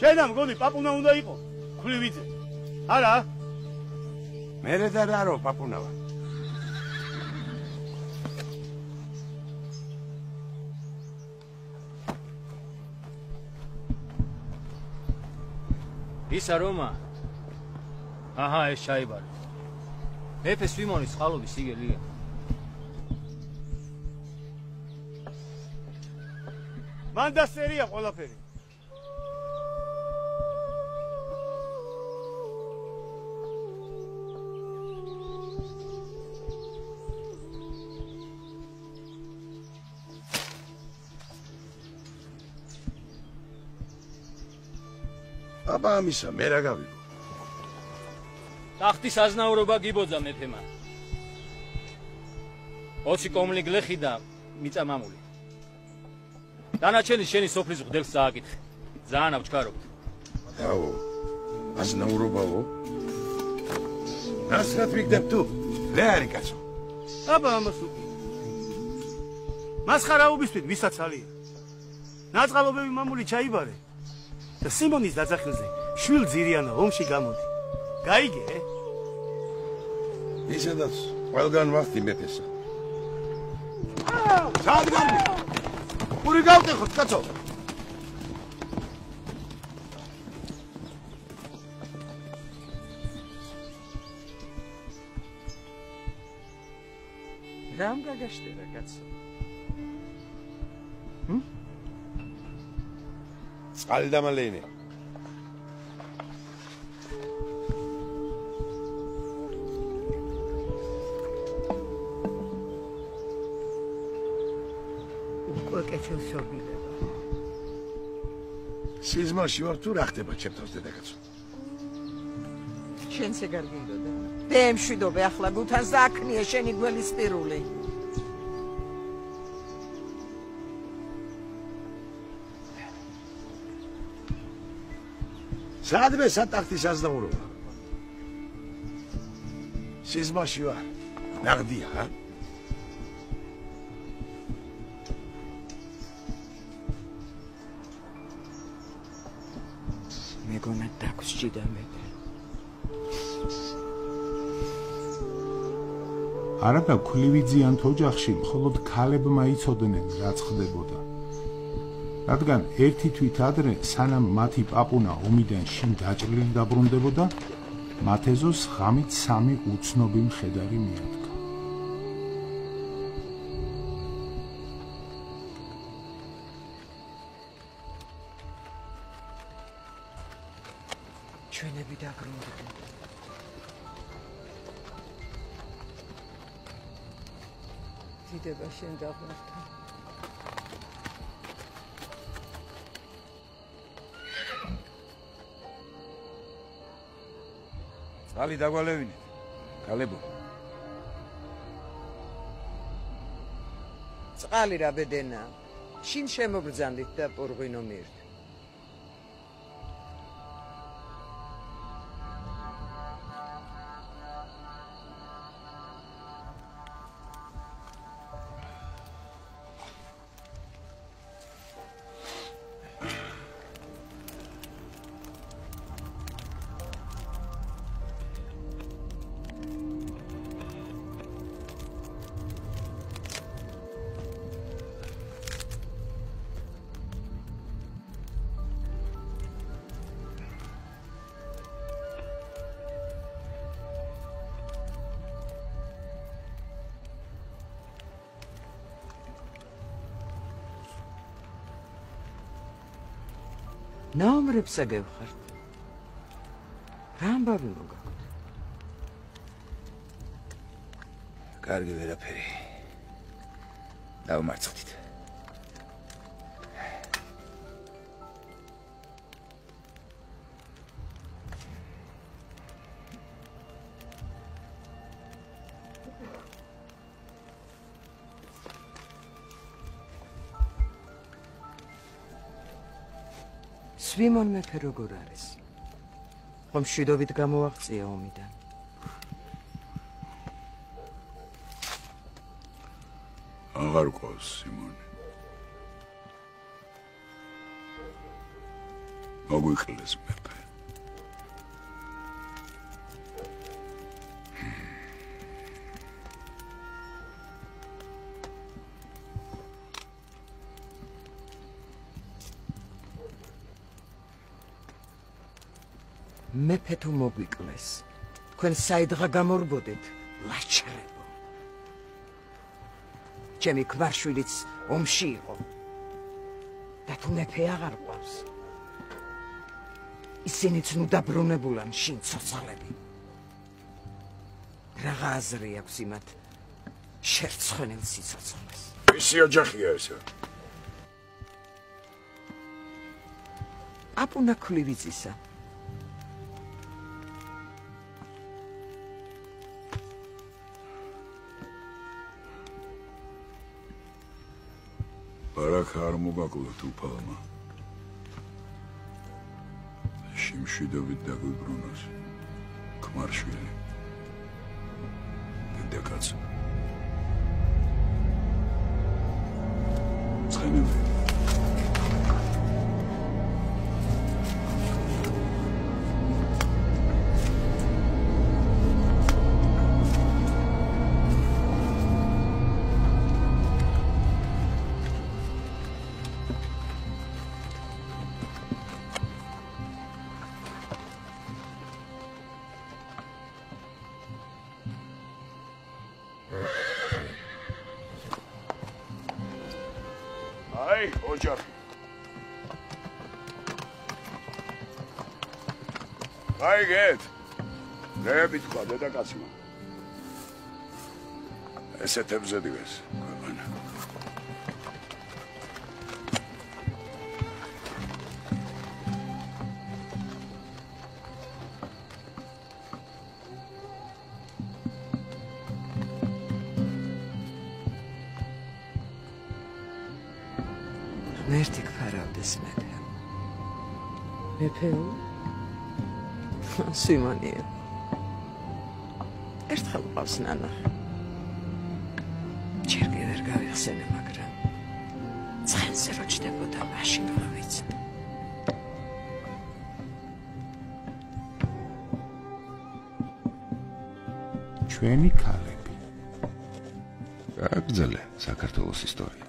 შენ ამ გონი პაპუნა უნდა იყო. ხვლივიძე. არა? მერე და რარო პაპუნავა. ისა რომა? აჰა, ეს ჩაიბარე. მეფე სვიმონის ხალობის იგელია. მან დასერია ყველაფერი. აბა ამისა მე რა გავიგო. ტახტის აზნაურობა გიბოძა მეფემა. 20 კომლი გლეხი და მიწა მამული. დანარჩენი შენი სოფლის ღმერთს წააკითხე. ძალიან ავჩქარობთ. აო. აზნაურობაო. ნასრად ვიგდებ თუ? რა არის კაცო? აბა ამას უკვე. მას ხარაობისთვის ვისაც ალია. ნაწყალობები მამული ჩაიბარე. და სიმონის დაძახილზე შვილ ძირიანა ომში გამოდი. გაიგე? ისედაც ყველგან ვახტი მეფესა. სად გარბი? პური გავტეხოთ, კაცო. რამ გაგაშტერა, კაცო? წყალი დამალეინე. სიზმარში ვარ თუ რა ხდება ჩემთან დედაკაცო? შენც ეგარ გინდოდა? მე მშვიდობე ახლა გუთანს და აქნია შენი გველის პირული. სადმე სატახტის აზნაურობა? სიზმარში ვარ. ნაღდია, ჰა? მეგონა დაგსჭიდა მეფე. არაბა ქვლივიძიან ოჯახში მხოლოდ ქალებმა იცოდნენ რაც ხდებოდა. რადგან ერთი თვით ადრე სანამ მათი პაპუნა ომიდან შინ დაჭრილი დაბრუნდებოდა, მათ ეზოს ღამით 3 უცნობი მხედარი მიადგა. ჩვენები დაგრუნდნენ. დიდება შენ დაღვართა. წყალი დაგვალევინეთ, ქალებო. წყალი რა ბედენა. შინ შემოგბრძანდით და პურღვინო მირთ. ნაომრებს აგევხართ. რა ამბავი მოგაქვთ? კარგი ვერაფერი. დავმარცხდით. სვიმონ მეფე როგორ არის? ხომ მშვიდობით გამოაღწია ომიდან? აღარ ყავს სიმონე. მოგვიკლეს მეფე. მეფე თუ მოგვიკლეს, თქვენ საიდღა გამორბოდეთ, ლაჩხებო. ჩემი ქმარშვილიც ომში იყო. და თუ მეფე აღარ ყავს, ისინიც ნუ დაბრუნებულან შინ ცოცხლები. რაღა აზრი აქვს იმათ შერცხენილ სიცოცხლეს. ისი ოჯახია ესა? აპუნა ქლივიძისა. ბარაქა არ მოგაკლოთ უფალმა. შიმშვიდობით დაგვიბრუნოს ქმარშვილი. დედაკაცო. ცხენები. აი, ოჯახი. გაიგეთ. რეები თქვა დედაკაცმა. ესეთებზე დგეს ქვეყანა. ღმერთი გფარავდეს მეფე. მეფეო? სიმონია. ერთხელ ყავს ნანახი. ჯერ კი ვერ გავიხსენე, მაგრამ ცხენზე რო ჯდებოდა, მაშინ გავიცი. ჩვენი ქალები. გაგრძელე საქართველოს ისტორია.